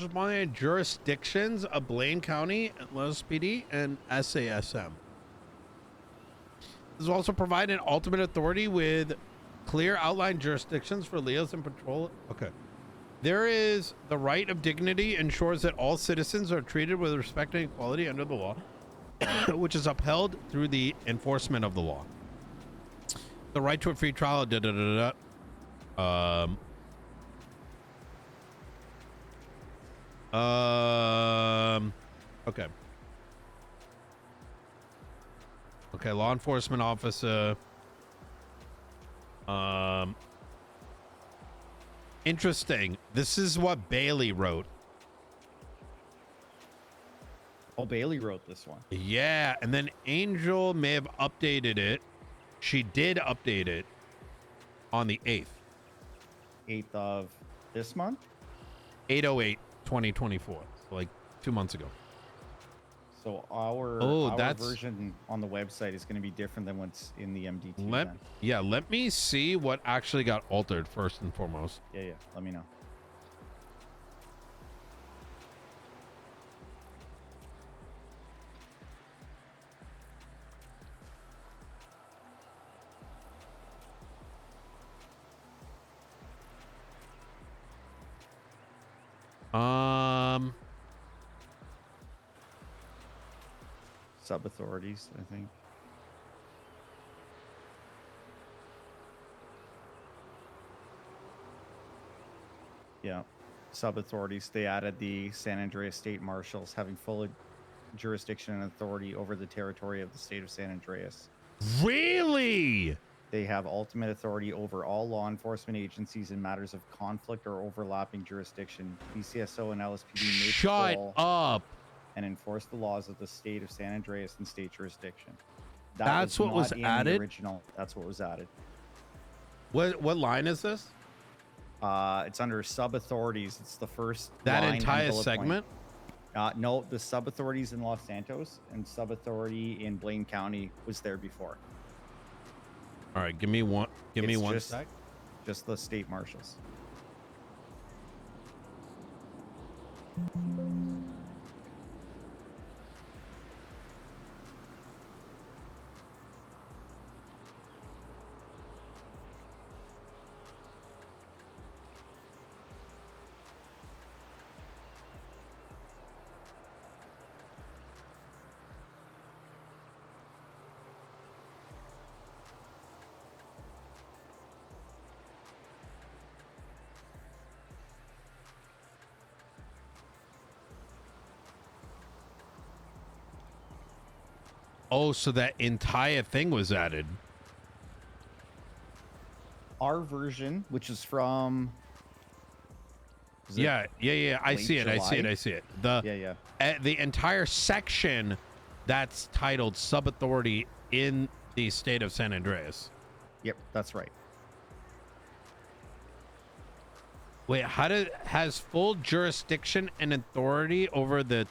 corresponding jurisdictions of Blaine County, NoPixel, and SASM. This will also provide an ultimate authority with clear outlined jurisdictions for Leos and patrol. Okay. There is the right of dignity, ensures that all citizens are treated with respect and equality under the law, which is upheld through the enforcement of the law. The right to a free trial. Okay. Okay, law enforcement officer. Interesting. This is what Bailey wrote. Oh, Bailey wrote this one. Yeah, and then Angel may have updated it. She did update it on the 8th. 8th of this month? 8/08/2024. So like 2 months ago. So our version on the website is going to be different than what's in the MDT. Let me see what actually got altered first and foremost. Yeah, let me know. Sub-authorities, I think. Yeah, sub-authorities. They added the San Andreas State Marshals having full jurisdiction and authority over the territory of the state of San Andreas. Really? They have ultimate authority over all law enforcement agencies in matters of conflict or overlapping jurisdiction. PCSO and LSPD may Shut up and enforce the laws of the state of San Andreas and state jurisdiction. That's what was added? Original. That's what was added. What line is this? It's under sub-authorities. It's the first that line entire segment? No, the sub-authorities in Los Santos and sub-authority in Blaine County was there before. All right, give me one sec. Just the state marshals. Oh, so that entire thing was added. Our version, which is from I see it. The entire section that's titled sub-authority in the state of San Andreas. Yep, that's right. Wait, has full jurisdiction and authority over the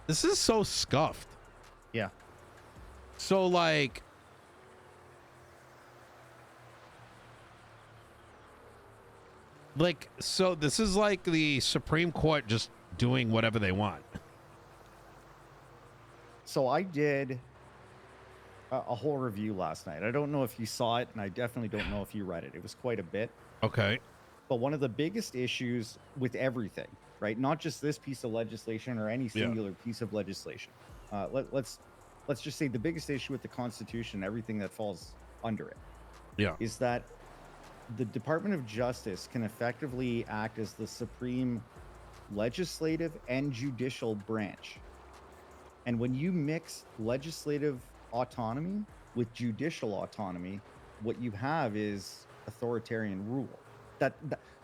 This is so scuffed. Yeah. So like so this is like the Supreme Court just doing whatever they want. So I did a whole review last night. I don't know if you saw it, and I definitely don't know if you read it. It was quite a bit. Okay. But one of the biggest issues with everything, right? Not just this piece of legislation or any singular piece of legislation. Let's just say the biggest issue with the Constitution, everything that falls under it, is that the Department of Justice can effectively act as the supreme legislative and judicial branch. And when you mix legislative autonomy with judicial autonomy, what you have is authoritarian rule.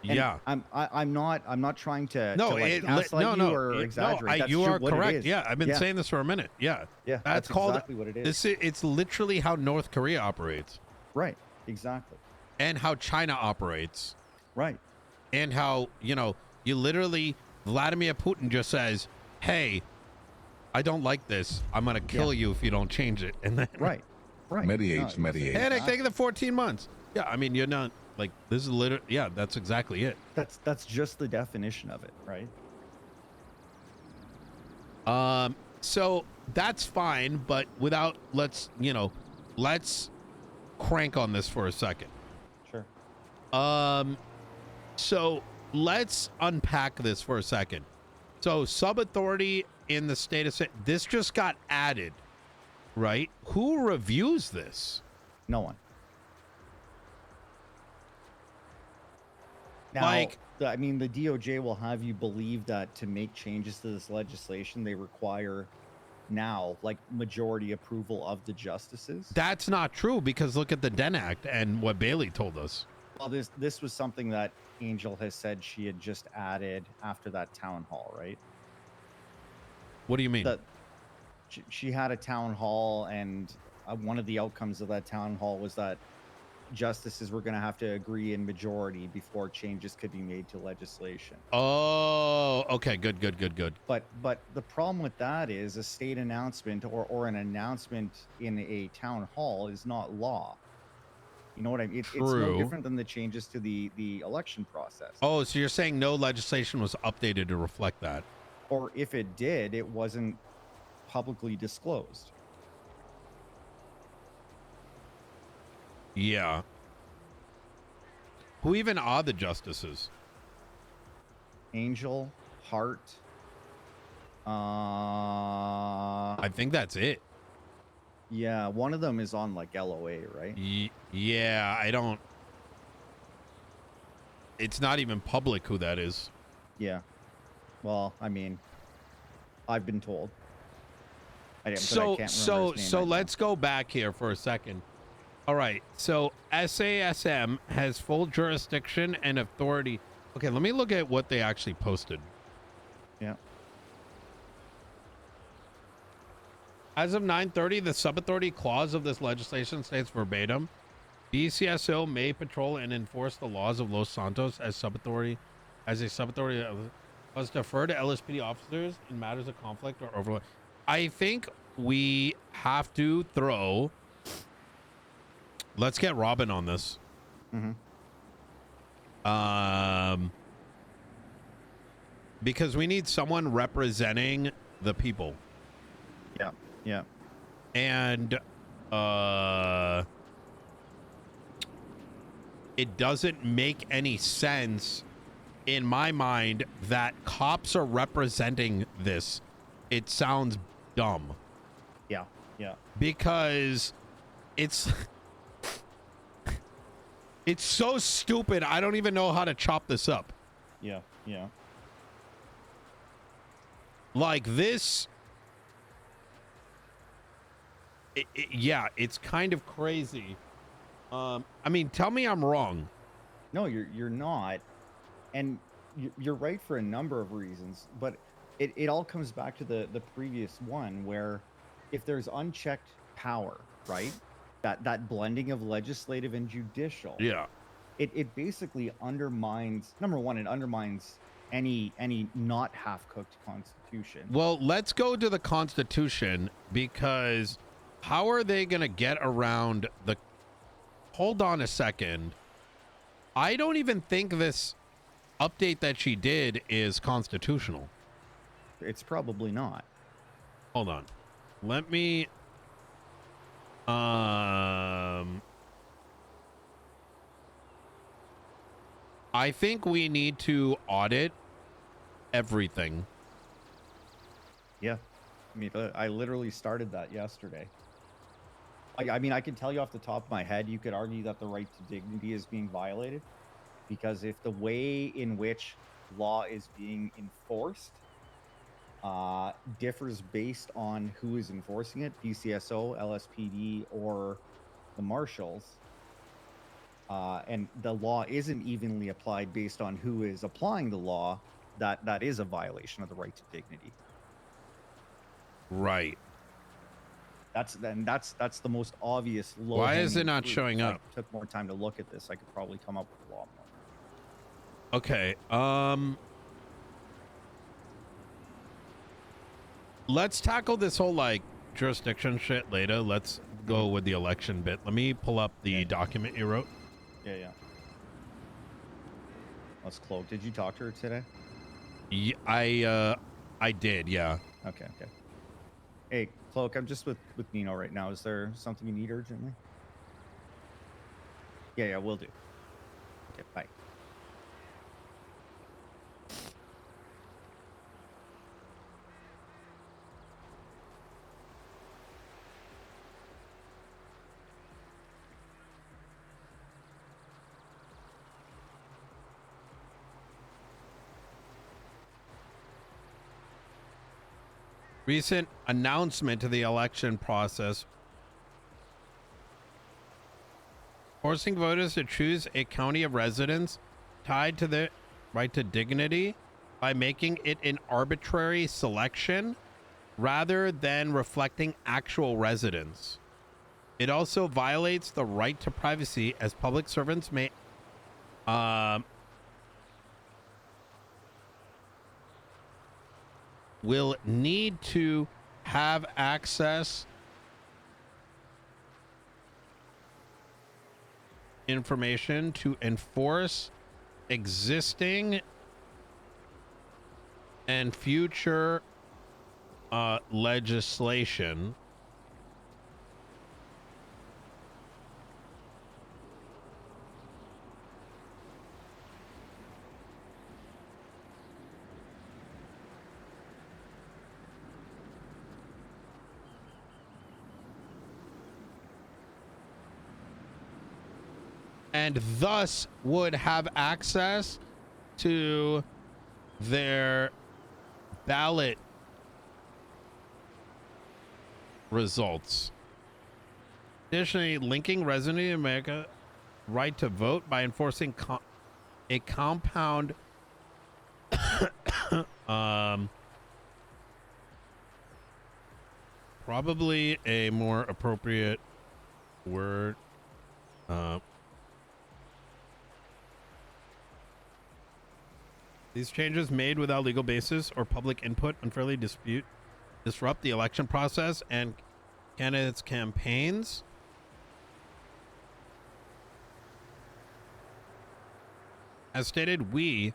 I'm not trying to gaslight you or exaggerate. You are correct. Yeah, I've been saying this for a minute. Yeah, that's called exactly what it is. It's literally how North Korea operates. Right. Exactly. And how China operates. Right. And how you literally Vladimir Putin just says, "Hey, I don't like this. I'm gonna kill you if you don't change it." And then right. Mediate. And I take the 14 months. Yeah, I mean you're not. Like this is literally, yeah, that's exactly it. That's just the definition of it, right? So that's fine, but without, let's crank on this for a second. Sure. So let's unpack this for a second. So sub-authority in the state of, this just got added, right? Who reviews this? No one. Now, Like, I mean, the DOJ will have you believe that to make changes to this legislation, they require now like majority approval of the justices. that's not true, because look at the Den Act and what Bailey told us. Well, this was something that Angel has said she had just added after that town hall, right? What do you mean? She had a town hall, and one of the outcomes of that town hall was that justices were going to have to agree in majority before changes could be made to legislation. Oh, okay, good. But the problem with that is a state announcement or an announcement in a town hall is not law. You know what I mean? It's no different than the changes to the election process. Oh, so you're saying no legislation was updated to reflect that? Or if it did, it wasn't publicly disclosed. Yeah. Who even are the justices? Angel, Hart. I think that's it. Yeah, one of them is on like LOA, right? Yeah, I don't. It's not even public who that is. Yeah. Well, I mean, I've been told. So let's go back here for a second. All right. So SASM has full jurisdiction and authority. Okay, let me look at what they actually posted. Yeah. As of 9:30, the sub-authority clause of this legislation states verbatim, BCSO may patrol and enforce the laws of Los Santos as a sub-authority must defer to LSPD officers in matters of conflict or overlap. I think we have to throw. Let's get Robin on this. Because we need someone representing the people. Yeah. Yeah. And it doesn't make any sense in my mind that cops are representing this. It sounds dumb. Yeah. Yeah. Because it's it's so stupid. I don't even know how to chop this up. Yeah. Yeah. Like this. Yeah, it's kind of crazy. I mean, tell me I'm wrong. No, you're not. And you're right for a number of reasons, but it all comes back to the previous one, where if there's unchecked power, right? That blending of legislative and judicial. Yeah. It basically undermines, number one, it undermines any not half-cooked constitution. Well, let's go to the Constitution, because how are they going to get around the... Hold on a second. I don't even think this update that she did is constitutional. It's probably not. Hold on. Let me... I think we need to audit everything. Yeah. I mean, I literally started that yesterday. I mean, I can tell you off the top of my head, you could argue that the right to dignity is being violated, because if the way in which law is being enforced differs based on who is enforcing it, BCSO, LSPD, or the marshals, and the law isn't evenly applied based on who is applying the law, that is a violation of the right to dignity. Right. That's the most obvious law. Why is it not showing up? I took more time to look at this. I could probably come up with a lot more. Okay. Let's tackle this whole like jurisdiction shit later. Let's go with the election bit. Let me pull up the document you wrote. Yeah, yeah. Let's Cloak. Did you talk to her today? Yeah, I did. Yeah. Okay. Okay. Hey, Cloak. I'm just with Nino right now. Is there something you need urgently? Yeah. Yeah. We'll do. Okay. Bye. Recent announcement to the election process forcing voters to choose a county of residence tied to the right to dignity by making it an arbitrary selection rather than reflecting actual residence. It also violates the right to privacy, as public servants may will need to have access information to enforce existing and future legislation. And thus would have access to their ballot results. Additionally, linking resident in America right to vote by enforcing a compound probably a more appropriate word. These changes made without legal basis or public input unfairly disrupt the election process and candidates' campaigns. As stated, we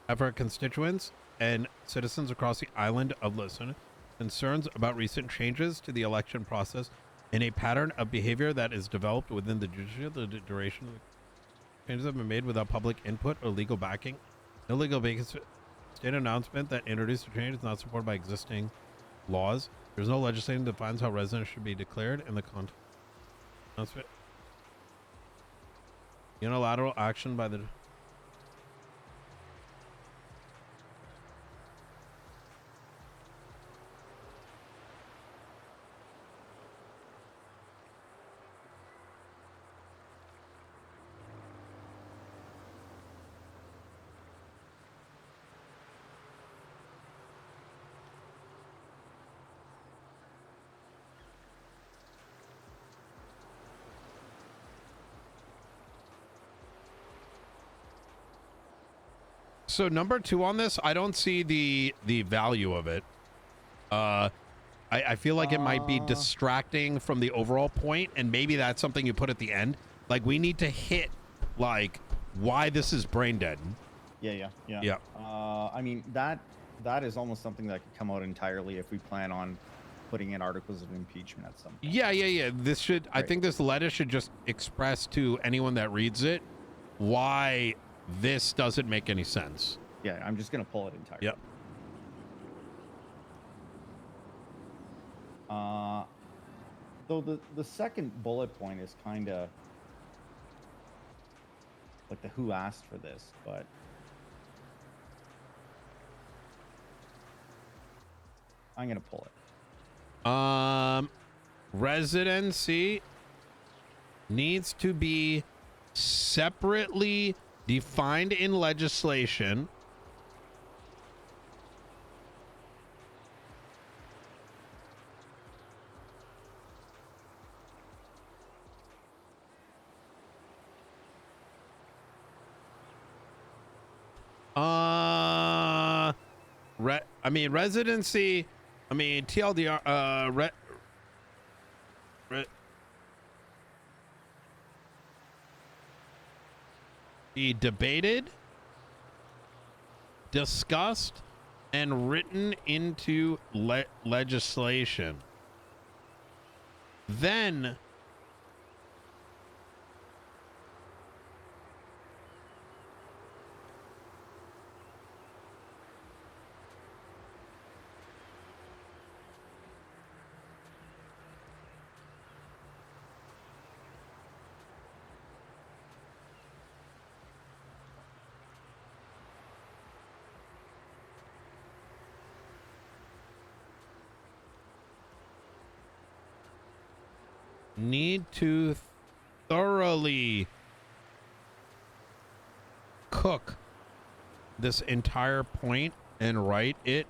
have our constituents and citizens across the island of Luzon concerns about recent changes to the election process and a pattern of behavior that is developed within the judiciary. The duration of the changes have been made without public input or legal backing. No legal basis. State announcement that introduced the change is not supported by existing laws. There's no legislation that defines how residents should be declared in the content. Announcement. Unilateral action by the So number 2 on this, I don't see the value of it. I feel like it might be distracting from the overall point, and maybe that's something you put at the end. Like, we need to hit like why this is brain dead. Yeah. I mean, that is almost something that could come out entirely if we plan on putting in articles of impeachment at some point. Yeah. This should, right. I think this letter should just express to anyone that reads it why this doesn't make any sense. Yeah, I'm just gonna pull it entirely. Yep. Though the second bullet point is kind of like the who asked for this, but I'm gonna pull it. Residency needs to be separately defined in legislation. I mean, residency, I mean, TLDR, be debated, discussed, and written into legislation. Then need to thoroughly cook this entire point and write it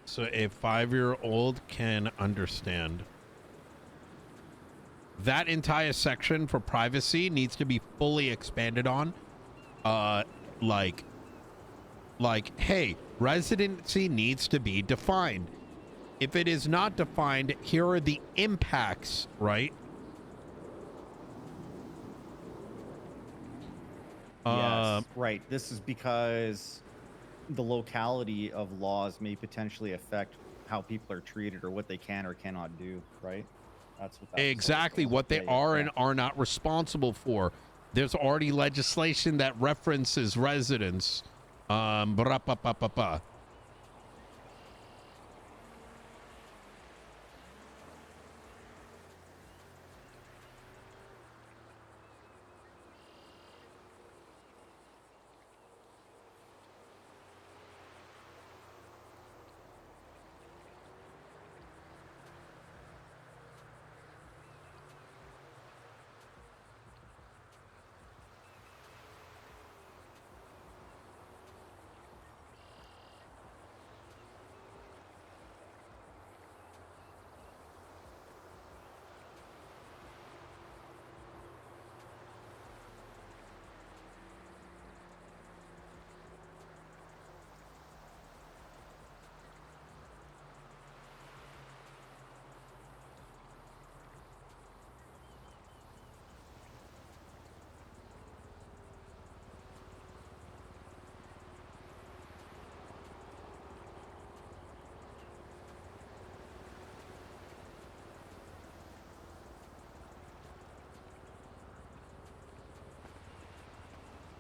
so a 5-year-old can understand. That entire section for privacy needs to be fully expanded on. Like, hey, residency needs to be defined. If it is not defined, here are the impacts, right? Yes, right. This is because the locality of laws may potentially affect how people are treated or what they can or cannot do, right? That's what Exactly what they are and are not responsible for. There's already legislation that references residents.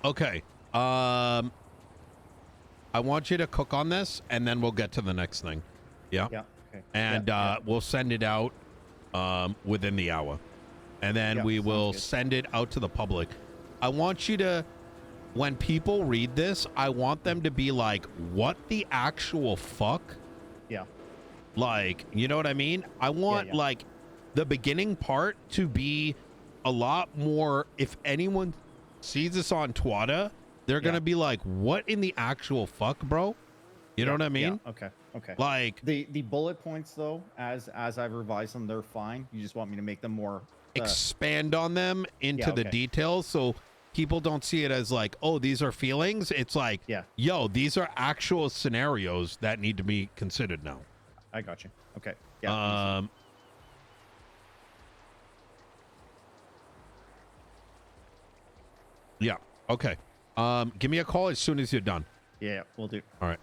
Okay. I want you to cook on this, and then we'll get to the next thing. Yeah. Yeah. Okay. And we'll send it out within the hour, and then we will send it out to the public. I want you to, when people read this, I want them to be like, "What the actual fuck?" Yeah. Like, you know what I mean? I want like the beginning part to be a lot more. If anyone sees this on Twitter, they're gonna be like, "What in the actual fuck, bro?" You know what I mean? Yeah. Okay. Okay. Like the bullet points though, as I've revised them, they're fine. You just want me to make them more expand on them into the details, so people don't see it as like, "Oh, these are feelings." It's like, yo, these are actual scenarios that need to be considered now. I got you. Okay. Yeah. Yeah. Okay. Give me a call as soon as you're done. Yeah, we'll do. All right.